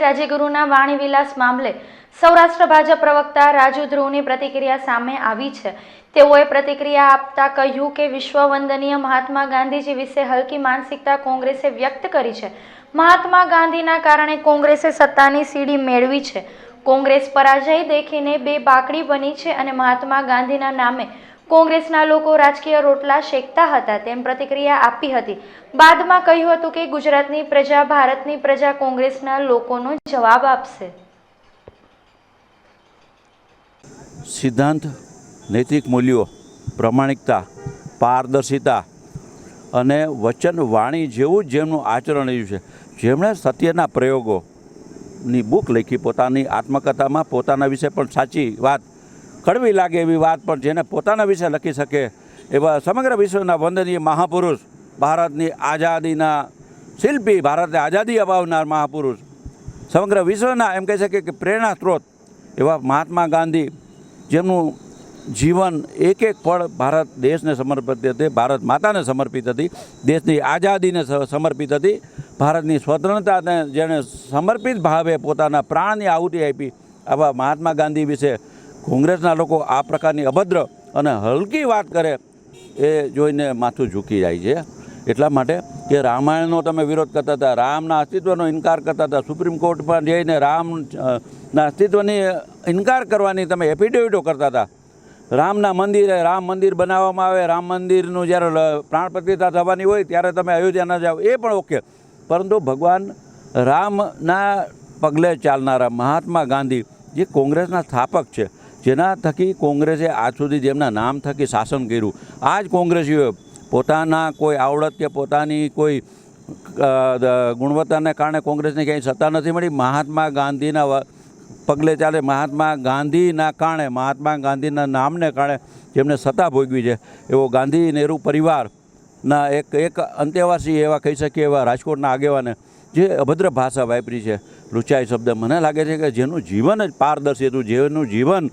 રાજ્યગુરુના વાણી વિલાસ મામલે સૌરાષ્ટ્ર ભાજપ પ્રવક્તા રાજુ ધ્રુવની પ્રતિક્રિયા સામે આવી છે। તેઓએ પ્રતિક્રિયા આપતા કહ્યું કે વિશ્વવંદનીય મહાત્મા ગાંધીજી વિશે હલકી માનસિકતા કોંગ્રેસે વ્યક્ત કરી છે। મહાત્મા ગાંધીના કારણે કોંગ્રેસે સત્તાની સીડી મેળવી છે। કોંગ્રેસ પરાજય દેખીને બેબાકડી બની છે અને મહાત્મા ગાંધીના નામે કોંગ્રેસના લોકો રાજકીય રોટલા શેકતા હતા તેમ પ્રતિક્રિયા આપી હતી। બાદમાં કહ્યું હતું કે ગુજરાતની પ્રજા ભારતની પ્રજા કોંગ્રેસના લોકોનો જવાબ આપશે। સિદ્ધાંત, નૈતિક મૂલ્યો, પ્રમાણિકતા, પારદર્શિતા અને વચન વાણી જેવું જ જેમનું આચરણ રહ્યું છે, જેમણે સત્યના પ્રયોગોની બુક લખી, પોતાની આત્મકથામાં પોતાના વિશે પણ સાચી વાત, કડવી લાગે એવી વાત પણ જેને પોતાના વિશે લખી શકે એવા સમગ્ર વિશ્વના વંદનીય મહાપુરુષ, ભારતની આઝાદીના શિલ્પી, ભારતને આઝાદી અપાવનાર મહાપુરુષ, સમગ્ર વિશ્વના એમ કહી શકીએ કે પ્રેરણા સ્ત્રોત એવા મહાત્મા ગાંધી, જેમનું જીવન એક એક પળ ભારત દેશને સમર્પિત હતી, ભારત માતાને સમર્પિત હતી, દેશની આઝાદીને સમર્પિત હતી, ભારતની સ્વતંત્રતાને જેણે સમર્પિત ભાવે પોતાના પ્રાણની આહુતિ આપી, આવા મહાત્મા ગાંધી વિશે કોંગ્રેસના લોકો આ પ્રકારની અભદ્ર અને હલકી વાત કરે એ જોઈને માથું ઝૂકી જાય છે। એટલા માટે કે રામાયણનો તમે વિરોધ કરતા હતા, રામના અસ્તિત્વનો ઇનકાર કરતા હતા, સુપ્રીમ કોર્ટમાં જઈને રામના અસ્તિત્વની ઇનકાર કરવાની તમે એફિડેવિટો કરતા હતા, રામના મંદિરે રામ મંદિર બનાવવામાં આવે, રામ મંદિરનું જ્યારે પ્રાણ પ્રતિષ્ઠા થવાની હોય ત્યારે તમે અયોધ્યા ન જાઓ એ પણ ઓકે, પરંતુ ભગવાન રામના પગલે ચાલનારા મહાત્મા ગાંધી જે કોંગ્રેસના સ્થાપક છે, જેના થકી કોંગ્રેસે આજ સુધી જેમના નામ થકી શાસન કર્યું, આ જ કોંગ્રેસીઓએ પોતાના કોઈ આવડત કે પોતાની કોઈ ગુણવત્તાને કારણે કોંગ્રેસને ક્યાંય સત્તા નથી મળી। મહાત્મા ગાંધીના પગલે ચાલે, મહાત્મા ગાંધીના કારણે, મહાત્મા ગાંધીના નામને કારણે જેમને સત્તા ભોગવી છે એવો ગાંધી નહેરુ પરિવારના એક અંતેવાસી એવા કહી શકીએ એવા રાજકોટના આગેવાને જે અભદ્ર ભાષા વાપરી છે, લુચાઈ શબ્દ, મને લાગે છે કે જેનું જીવન જ પારદર્શી હતું, જેનું જીવન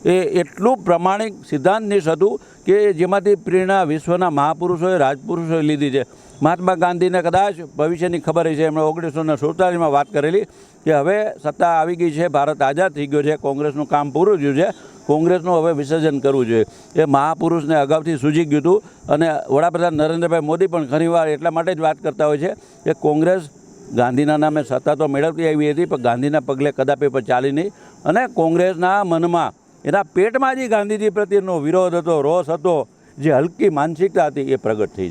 એ એટલું પ્રમાણિક સિદ્ધાંતનિષ્ઠ હતું કે જેમાંથી પ્રેરણા વિશ્વના મહાપુરુષોએ, રાજપુરુષોએ લીધી છે। મહાત્મા ગાંધીને કદાચ ભવિષ્યની ખબર છે, એમણે 1947માં વાત કરેલી કે હવે સત્તા આવી ગઈ છે, ભારત આઝાદ થઈ ગયો છે, કોંગ્રેસનું કામ પૂરું થયું છે, કોંગ્રેસનું હવે વિસર્જન કરવું જોઈએ। એ મહાપુરુષને અગાઉથી સૂચી ગયું હતું અને વડાપ્રધાન નરેન્દ્રભાઈ મોદી પણ ઘણીવાર એટલા માટે જ વાત કરતા હોય છે કે કોંગ્રેસ ગાંધીના નામે સત્તા તો મેળવતી આવી હતી પણ ગાંધીના પગલે કદાપી પણ ચાલી નહીં, અને કોંગ્રેસના મનમાં, એના પેટમાં જે ગાંધીજી પ્રત્યેનો વિરોધ હતો, રોષ હતો, જે હલકી માનસિકતા હતી એ પ્રગટ થઈ।